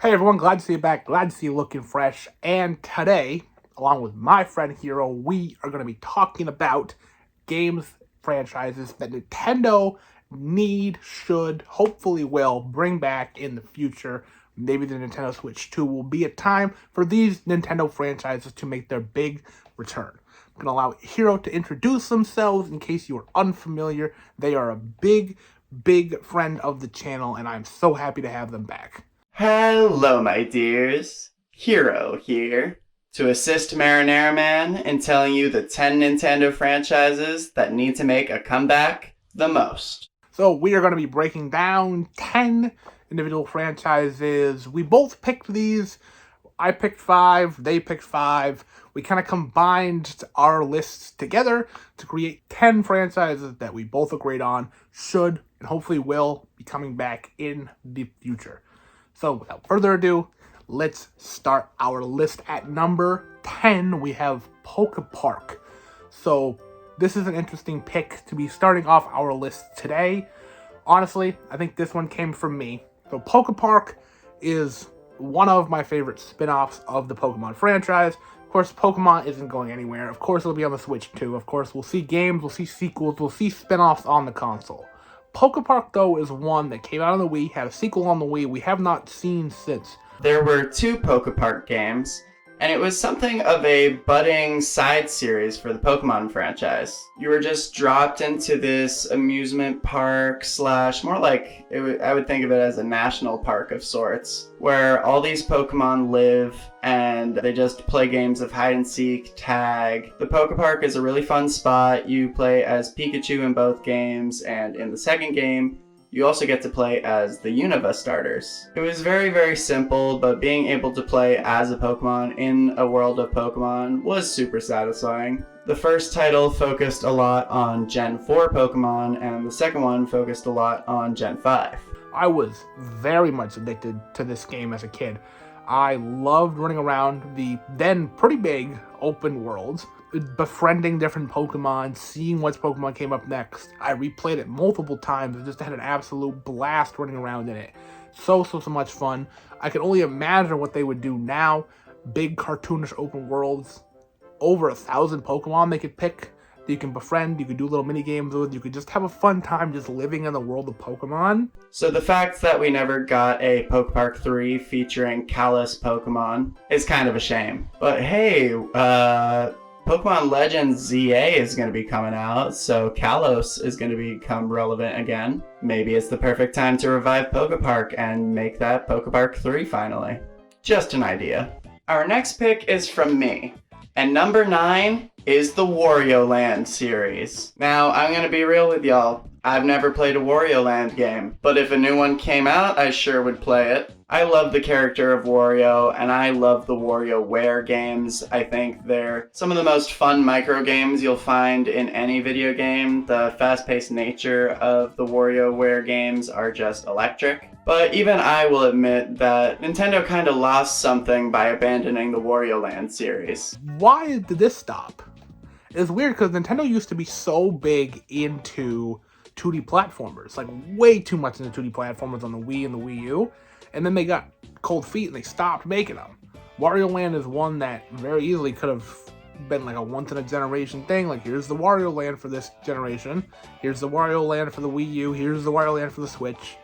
Hey everyone, glad to see you back, glad to see you looking fresh, and today, along with my friend Hero, we are going to be talking about games franchises that Nintendo should, hopefully will, bring back in the future. Maybe the Nintendo Switch 2 will be a time for these Nintendo franchises to make their big return. I'm going to allow Hero to introduce themselves in case you are unfamiliar. They are a big friend of the channel, and I'm so happy to have them back. Hello, my dears. Hero here to assist Marinara Man in telling you the 10 Nintendo franchises that need to make a comeback the most. So we are going to be breaking down 10 individual franchises. We both picked these. I picked 5, they picked 5. We kind of combined our lists together to create 10 franchises that we both agreed on should and hopefully will be coming back in the future. So without further ado, let's start our list. At number 10, we have Poke Park. So this is an interesting pick to be starting off our list today. Honestly, I think this one came from me. So Poke Park is one of my favorite spin-offs of the Pokemon franchise. Of course, Pokemon isn't going anywhere. Of course, it'll be on the Switch too. Of course, we'll see games, we'll see sequels, we'll see spin-offs on the console. Poke Park, though, is one that came out on the Wii, had a sequel on the Wii we have not seen since. There were 2 Poke Park games, and it was something of a budding side series for the Pokemon franchise. You were just dropped into this amusement park slash, more like, I would think of it as a national park of sorts, where all these Pokemon live and they just play games of hide and seek, tag. The Poke Park is a really fun spot. You play as Pikachu in both games, and in the second game, you also get to play as the Unova starters. It was very simple, but being able to play as a Pokemon in a world of Pokemon was super satisfying. The first title focused a lot on Gen 4 Pokemon, and the second one focused a lot on Gen 5. I was very much addicted to this game as a kid. I loved running around the then pretty big open worlds, befriending different Pokemon, seeing what Pokemon came up next. I replayed it multiple times and just had an absolute blast running around in it. So much fun. I can only imagine what they would do now. Big cartoonish open worlds, over 1,000 Pokemon they could pick that you can befriend, you could do little mini games with, you could just have a fun time just living in the world of Pokemon. So the fact that we never got a Poke Park 3 featuring Kalos Pokemon is kind of a shame. But hey, Pokemon Legends ZA is going to be coming out, so Kalos is going to become relevant again. Maybe it's the perfect time to revive Poke Park and make that Poke Park 3 finally. Just an idea. Our next pick is from me, and number 9 is the Wario Land series. Now, I'm going to be real with y'all. I've never played a Wario Land game, but if a new one came out, I sure would play it. I love the character of Wario, and I love the WarioWare games. I think they're some of the most fun micro games you'll find in any video game. The fast-paced nature of the WarioWare games are just electric. But even I will admit that Nintendo kind of lost something by abandoning the Wario Land series. Why did this stop? It's weird because Nintendo used to be so big into 2D platformers, like way too much into 2D platformers on the Wii and the Wii U, and then they got cold feet and they stopped making them. Wario Land is one that very easily could have been like a once-in-a-generation thing, like here's the Wario Land for this generation, here's the Wario Land for the Wii U, here's the Wario Land for the Switch,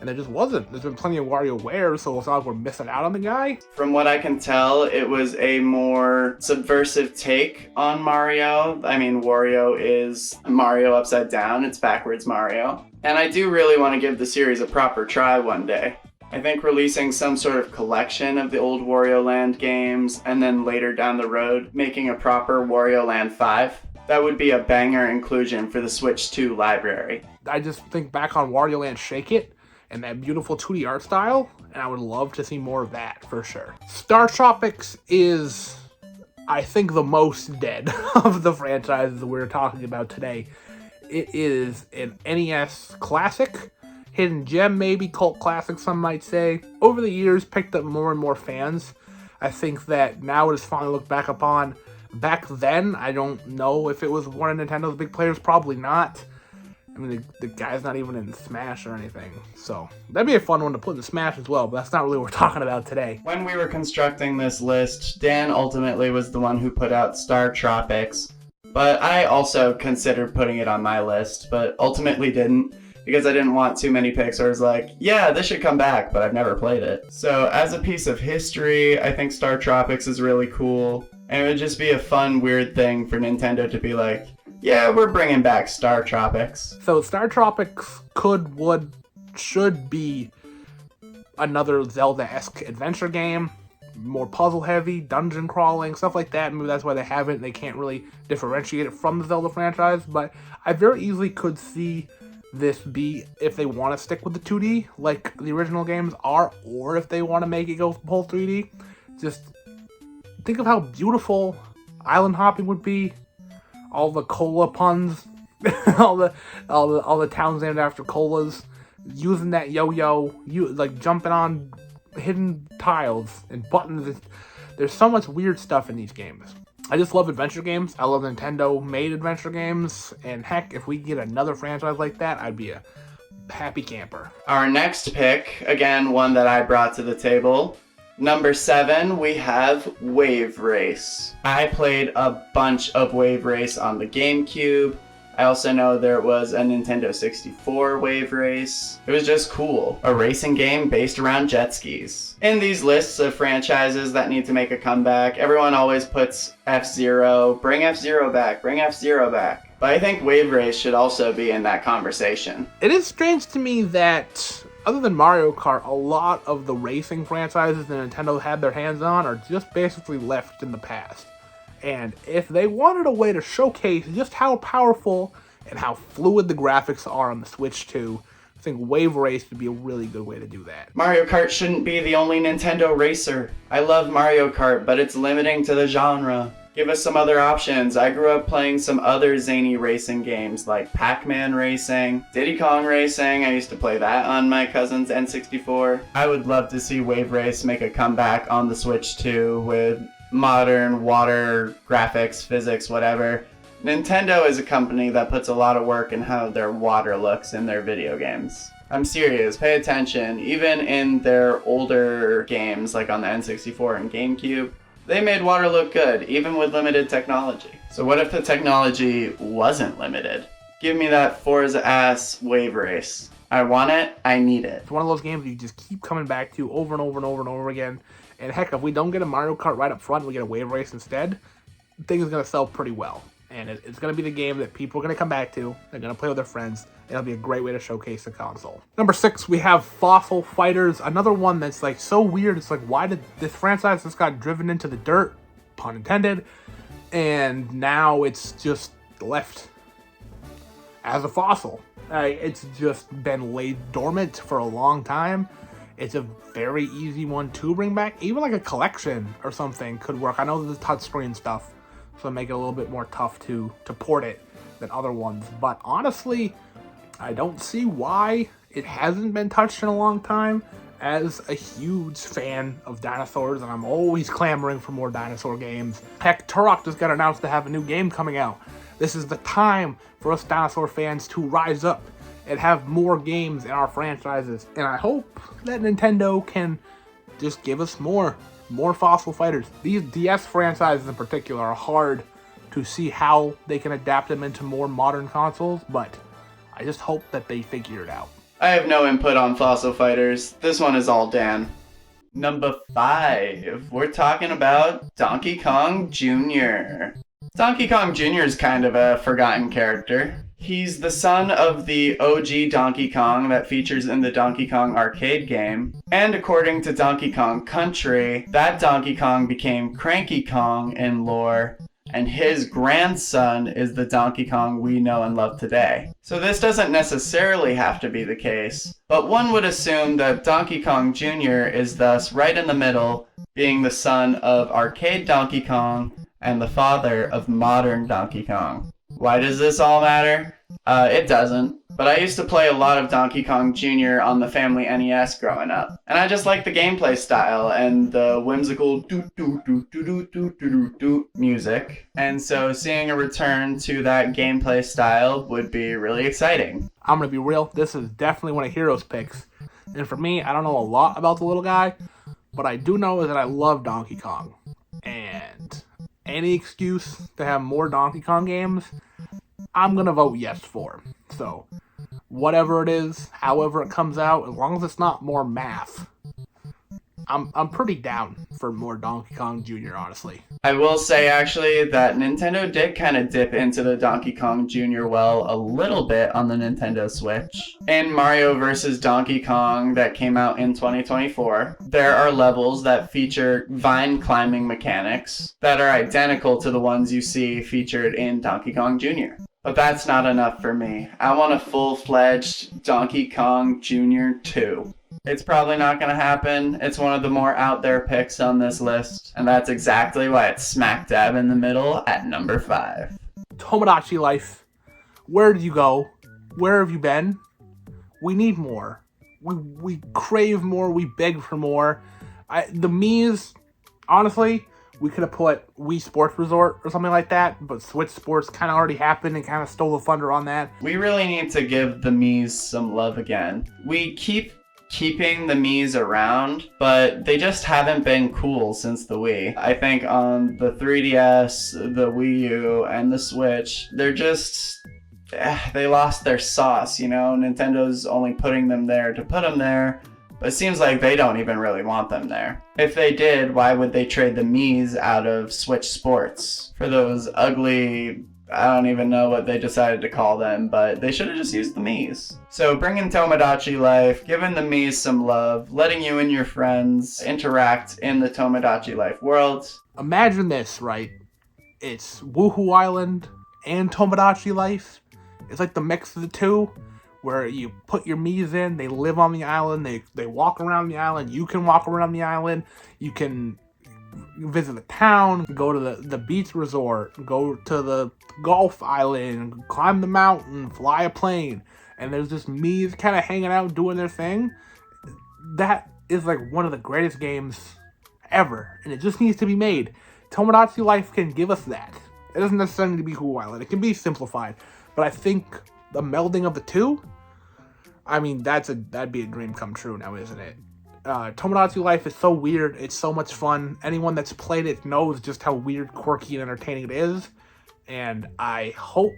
and there just wasn't. There's been plenty of WarioWare, so it's not like we're missing out on the guy. From what I can tell, it was a more subversive take on Mario. I mean, Wario is Mario upside down. It's backwards Mario. And I do really want to give the series a proper try one day. I think releasing some sort of collection of the old Wario Land games, and then later down the road, making a proper Wario Land 5, that would be a banger inclusion for the Switch 2 library. I just think back on Wario Land Shake It, and that beautiful 2D art style, and I would love to see more of that, for sure. Star Tropics is, I think, the most dead of the franchises we're talking about today. It is an NES classic, hidden gem maybe, cult classic some might say. Over the years, picked up more and more fans. I think that now it is finally looked back upon. Back then, I don't know if it was one of Nintendo's big players, probably not. I mean, the guy's not even in Smash or anything. So that'd be a fun one to put in Smash as well, but that's not really what we're talking about today. When we were constructing this list, Dan ultimately was the one who put out Star Tropics, but I also considered putting it on my list, but ultimately didn't, because I didn't want too many picks where I was like, yeah, this should come back, but I've never played it. So as a piece of history, I think Star Tropics is really cool, and it would just be a fun, weird thing for Nintendo to be like, yeah, we're bringing back Star Tropics. So Star Tropics should be another Zelda-esque adventure game, more puzzle-heavy, dungeon crawling, stuff like that. Maybe that's why they haven't. They can't really differentiate it from the Zelda franchise, but I very easily could see this be, if they want to stick with the 2D like the original games are, or if they want to make it go full 3D. Just think of how beautiful island hopping would be. All the cola puns, all the towns named after colas, using that yo-yo, like jumping on hidden tiles and buttons. There's so much weird stuff in these games. I just love adventure games. I love Nintendo-made adventure games, and heck, if we get another franchise like that, I'd be a happy camper. Our next pick, again, one that I brought to the table. Number 7, we have Wave Race. I played a bunch of Wave Race on the GameCube. I also know there was a Nintendo 64 Wave Race. It was just cool. A racing game based around jet skis. In these lists of franchises that need to make a comeback, everyone always puts F-Zero. Bring F-Zero back, bring F-Zero back. But I think Wave Race should also be in that conversation. It is strange to me that, other than Mario Kart, a lot of the racing franchises that Nintendo had their hands on are just basically left in the past. And if they wanted a way to showcase just how powerful and how fluid the graphics are on the Switch 2, I think Wave Race would be a really good way to do that. Mario Kart shouldn't be the only Nintendo racer. I love Mario Kart, but it's limiting to the genre. Give us some other options. I grew up playing some other zany racing games like Pac-Man Racing, Diddy Kong Racing. I used to play that on my cousin's N64. I would love to see Wave Race make a comeback on the Switch 2 with modern water graphics, physics, whatever. Nintendo is a company that puts a lot of work in how their water looks in their video games. I'm serious, pay attention. Even in their older games, like on the N64 and GameCube, they made water look good, even with limited technology. So what if the technology wasn't limited? Give me that Forza-ass Wave Race. I want it, I need it. It's one of those games you just keep coming back to over and over and over and over again. And heck, if we don't get a Mario Kart right up front, we get a Wave Race instead, the thing is going to sell pretty well. And it's going to be the game that people are going to come back to. They're going to play with their friends. And it'll be a great way to showcase the console. Number 6, we have Fossil Fighters. Another one that's like so weird. It's like, why did this franchise just got driven into the dirt? Pun intended. And now it's just left as a fossil. It's just been laid dormant for a long time. It's a very easy one to bring back. Even like a collection or something could work. I know there's touchscreen stuff, so make it a little bit more tough to port it than other ones. But honestly, I don't see why it hasn't been touched in a long time. As a huge fan of dinosaurs, and I'm always clamoring for more dinosaur games. Heck, Turok just got announced to have a new game coming out. This is the time for us dinosaur fans to rise up and have more games in our franchises. And I hope that Nintendo can just give us more Fossil Fighters. These DS franchises in particular are hard to see how they can adapt them into more modern consoles, but I just hope that they figure it out. I have no input on Fossil Fighters. This one is all Dan. Number 5, we're talking about Donkey Kong Jr. Donkey Kong Jr. is kind of a forgotten character. He's the son of the OG Donkey Kong that features in the Donkey Kong arcade game. And according to Donkey Kong Country, that Donkey Kong became Cranky Kong in lore, and his grandson is the Donkey Kong we know and love today. So this doesn't necessarily have to be the case, but one would assume that Donkey Kong Jr. is thus right in the middle, being the son of arcade Donkey Kong and the father of modern Donkey Kong. Why does this all matter? It doesn't. But I used to play a lot of Donkey Kong Jr. on the family NES growing up. And I just like the gameplay style and the whimsical do music. And so seeing a return to that gameplay style would be really exciting. I'm going to be real. This is definitely one of Hero's picks. And for me, I don't know a lot about the little guy, but I do know is that I love Donkey Kong. And any excuse to have more Donkey Kong games, I'm going to vote yes for. So, whatever it is, however it comes out, as long as it's not more math, I'm pretty down for more Donkey Kong Jr., honestly. I will say, actually, that Nintendo did kind of dip into the Donkey Kong Jr. well a little bit on the Nintendo Switch. In Mario vs. Donkey Kong that came out in 2024, there are levels that feature vine climbing mechanics that are identical to the ones you see featured in Donkey Kong Jr. But that's not enough for me. I want a full-fledged Donkey Kong Jr. 2. It's probably not going to happen. It's one of the more out there picks on this list, and that's exactly why it's smack dab in the middle at number 5. Tomodachi Life. Where did you go? Where have you been? We need more. We crave more. We beg for more. The Mii's, honestly, we could have put Wii Sports Resort or something like that, but Switch Sports kind of already happened and kind of stole the thunder on that. We really need to give the Mii's some love again. We keeping the Mii's around, but they just haven't been cool since the Wii. I think on the 3DS, the Wii U, and the Switch, they're just... they lost their sauce, you know? Nintendo's only putting them there to put them there, but it seems like they don't even really want them there. If they did, why would they trade the Mii's out of Switch Sports for those ugly... I don't even know what they decided to call them, but they should have just used the Mii's. So bringing Tomodachi Life, giving the Mii's some love, letting you and your friends interact in the Tomodachi Life world. Imagine this, right? It's Woohoo Island and Tomodachi Life. It's like the mix of the two, where you put your Mii's in, they live on the island, they walk around the island, you can walk around the island, you can visit the town, go to the beach resort, go to the golf island, climb the mountain, fly a plane, and there's just Mii's kind of hanging out doing their thing. That is like one of the greatest games ever, and it just needs to be made. Tomodachi Life can give us that. It doesn't necessarily need to be Who Island. It can be simplified, but I think the melding of the two, I mean, that'd be a dream come true now, isn't it? Tomodachi Life is so weird. It's so much fun. Anyone that's played it knows just how weird, quirky, and entertaining it is. And I hope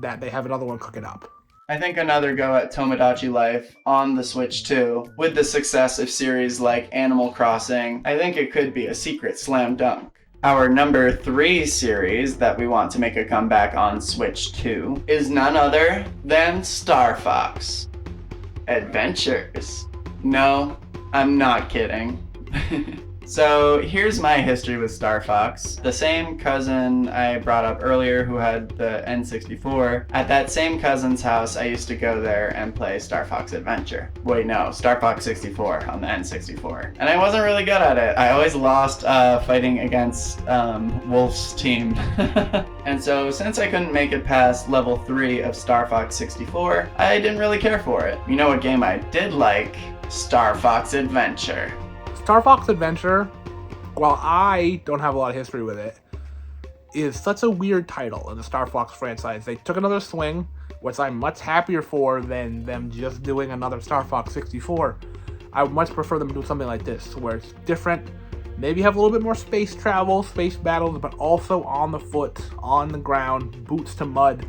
that they have another one cooking up. I think another go at Tomodachi Life on the Switch 2, with the success of series like Animal Crossing, I think it could be a secret slam dunk. Our number 3 series that we want to make a comeback on Switch 2 is none other than Star Fox Adventures. No, I'm not kidding. So here's my history with Star Fox. The same cousin I brought up earlier who had the N64, at that same cousin's house I used to go there and play Star Fox Adventure. Wait, no, Star Fox 64 on the N64. And I wasn't really good at it. I always lost fighting against Wolf's team. And so since I couldn't make it past level 3 of Star Fox 64, I didn't really care for it. You know what game I did like? Star Fox Adventure. Star Fox Adventure, while I don't have a lot of history with it, is such a weird title in the Star Fox franchise. They took another swing, which I'm much happier for than them just doing another Star Fox 64. I would much prefer them to do something like this, where it's different, maybe have a little bit more space travel, space battles, but also on the foot, on the ground, boots to mud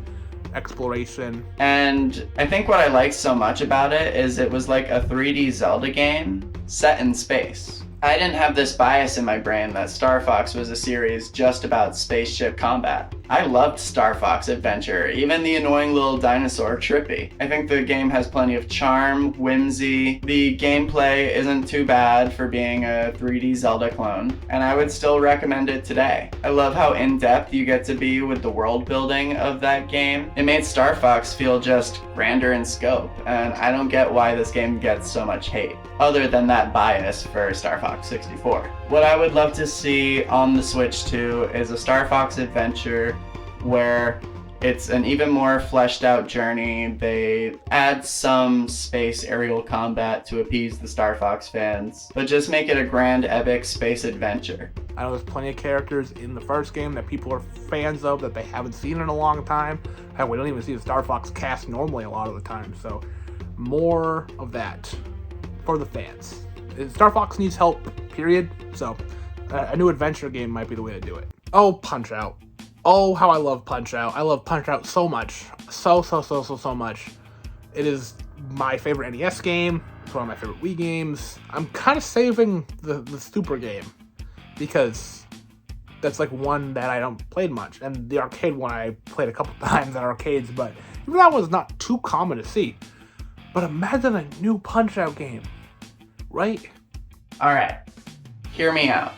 exploration. And I think what I liked so much about it is it was like a 3D Zelda game set in space. I didn't have this bias in my brain that Star Fox was a series just about spaceship combat. I loved Star Fox Adventure, even the annoying little dinosaur Trippy. I think the game has plenty of charm, whimsy, the gameplay isn't too bad for being a 3D Zelda clone, and I would still recommend it today. I love how in-depth you get to be with the world building of that game. It made Star Fox feel just grander in scope, and I don't get why this game gets so much hate, other than that bias for Star Fox 64. What I would love to see on the Switch 2 is a Star Fox Adventure where It's an even more fleshed out journey. They add some space aerial combat to appease the Star Fox fans, but just make it a grand epic space adventure. I know there's plenty of characters in the first game that people are fans of that they haven't seen in a long time. Hell, we don't even see the Star Fox cast normally a lot of the time, so more of that for the fans. Star Fox needs help, period, so a new adventure game might be the way to do it. Oh, Punch-Out! Oh, how I love Punch-Out! I love Punch-Out so much. So much. It is my favorite NES game. It's one of my favorite Wii games. I'm kind of saving the Super game because that's like one that I don't play much. And the arcade one I played a couple times at arcades, but even that was not too common to see. But imagine a new Punch-Out game, right? Alright, hear me out.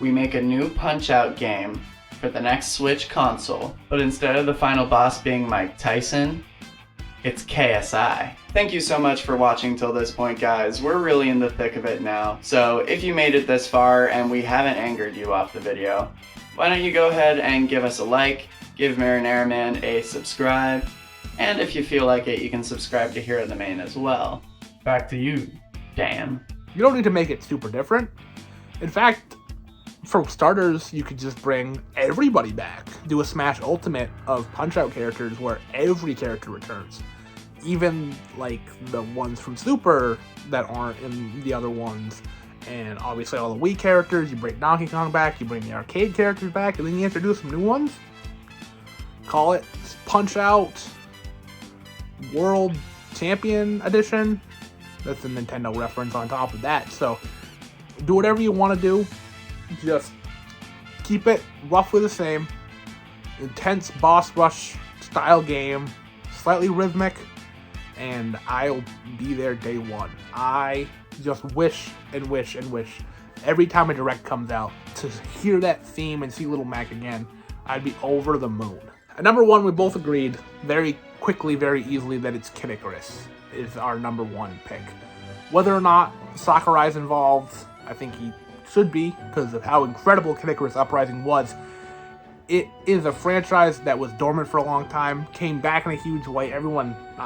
We make a new Punch-Out game for the next Switch console, but instead of the final boss being Mike Tyson, it's KSI. Thank you so much for watching till this point, guys. We're really in the thick of it now, so if you made it this far and we haven't angered you off the video, why don't you go ahead and give us a like, give Marinara Man a subscribe, and if you feel like it, you can subscribe to Here in the Main as well. Back to you, Dan. You don't need to make it super different. In fact, for starters, you could just bring everybody back. Do a Smash Ultimate of Punch-Out characters where every character returns. Even like the ones from Super that aren't in the other ones. And obviously all the Wii characters, you bring Donkey Kong back, you bring the arcade characters back, and then you introduce some new ones. Call it Punch-Out World Champion Edition. That's a Nintendo reference on top of that. So do whatever you want to do. Just keep it roughly the same. Intense boss rush style game. Slightly rhythmic. And I'll be there day one. I just wish and wish and wish every time a Direct comes out to hear that theme and see Little Mac again. I'd be over the moon. At number one, we both agreed very quickly, very easily that it's Kid Icarus is our number one pick. Whether or not Sakurai's involved, I think he should be because of how incredible Kid Icarus Uprising was. It is a franchise that was dormant for a long time, came back in a huge way. Not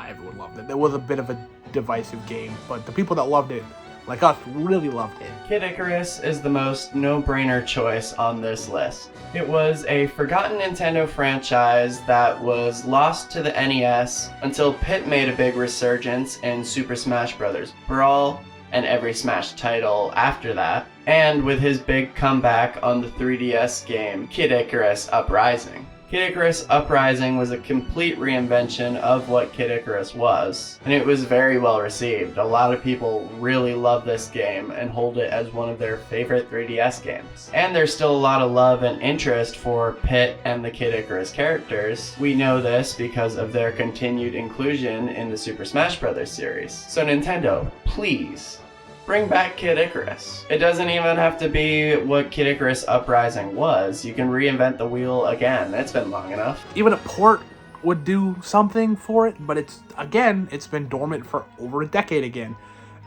everyone loved it. There was a bit of a divisive game, but the people that loved it, like us, really loved it. Kid Icarus is the most no-brainer choice on this list. It was a forgotten Nintendo franchise that was lost to the NES until Pit made a big resurgence in Super Smash Bros. Brawl and every Smash title after that, and with his big comeback on the 3DS game Kid Icarus Uprising. Kid Icarus Uprising was a complete reinvention of what Kid Icarus was, and it was very well received. A lot of people really love this game and hold it as one of their favorite 3DS games. And there's still a lot of love and interest for Pit and the Kid Icarus characters. We know this because of their continued inclusion in the Super Smash Bros. Series. So Nintendo, please, bring back Kid Icarus. It doesn't even have to be what Kid Icarus Uprising was. You can reinvent the wheel again. It's been long enough. Even a port would do something for it, but it's been dormant for over a decade again.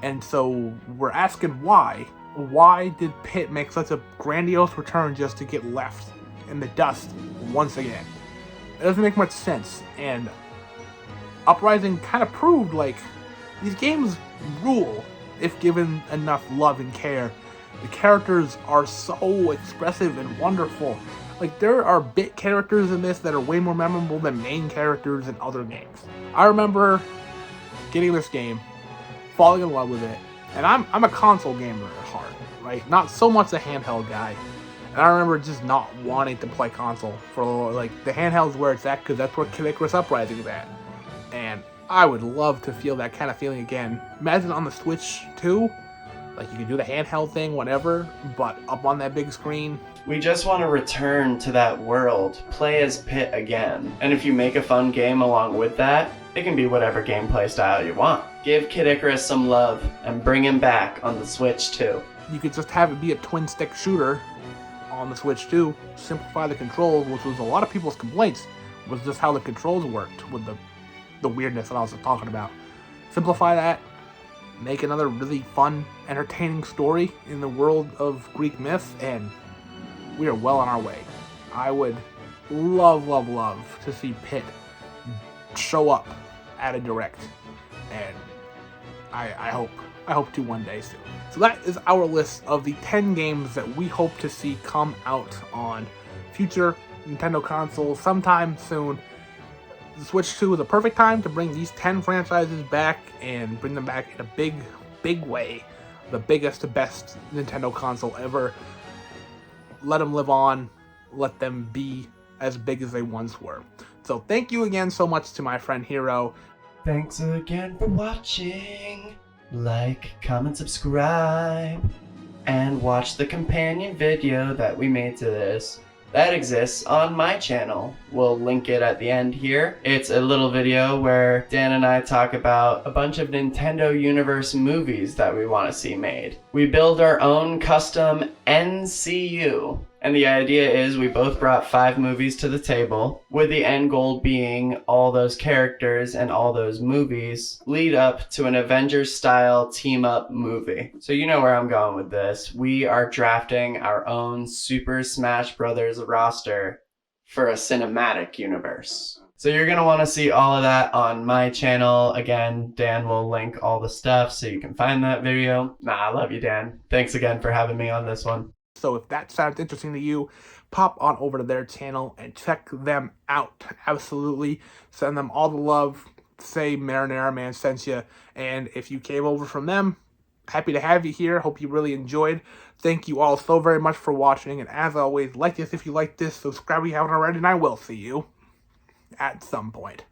And so we're asking why. Why did Pit make such a grandiose return just to get left in the dust once again? It doesn't make much sense. And Uprising kind of proved like these games rule if given enough love and care. The characters are so expressive and wonderful. Like, there are bit characters in this that are way more memorable than main characters in other games. I remember getting this game, falling in love with it, and I'm a console gamer at heart, right? Not so much a handheld guy. And I remember just not wanting to play console for, like, the handheld's where it's at because that's where Kid Icarus Uprising is at. And I would love to feel that kind of feeling again. Imagine on the Switch too. Like, you could do the handheld thing, whatever, but up on that big screen. We just want to return to that world, play as Pit again. And if you make a fun game along with that, it can be whatever gameplay style you want. Give Kid Icarus some love and bring him back on the Switch too. You could just have it be a twin-stick shooter on the Switch too. Simplify the controls, which was a lot of people's complaints, was just how the controls worked with the weirdness that I was talking about. Simplify that, make another really fun, entertaining story in the world of Greek myth, and we are well on our way. I would love to see Pit show up at a direct, and I hope to one day soon. So that is our list of the 10 games that we hope to see come out on future Nintendo consoles sometime soon. The Switch 2 is a perfect time to bring these 10 franchises back and bring them back in a big way. The biggest, best Nintendo console ever. Let them live on. Let them be as big as they once were. So thank you again so much to my friend Hero. Thanks again for watching. Like, comment, subscribe, and watch the companion video that we made to this. That exists on my channel. We'll link it at the end here. It's a little video where Dan and I talk about a bunch of Nintendo Universe movies that we want to see made. We build our own custom NCU. And the idea is we both brought 5 movies to the table, with the end goal being all those characters and all those movies lead up to an Avengers-style team-up movie. So you know where I'm going with this. We are drafting our own Super Smash Bros. Roster for a cinematic universe. So you're going to want to see all of that on my channel. Again, Dan will link all the stuff so you can find that video. I love you, Dan. Thanks again for having me on this one. So if that sounds interesting to you, pop on over to their channel and check them out. Absolutely. Send them all the love. Say Marinara Man sent you. And if you came over from them, happy to have you here. Hope you really enjoyed. Thank you all so very much for watching. And as always, like this if you like this. Subscribe if you haven't already. And I will see you at some point.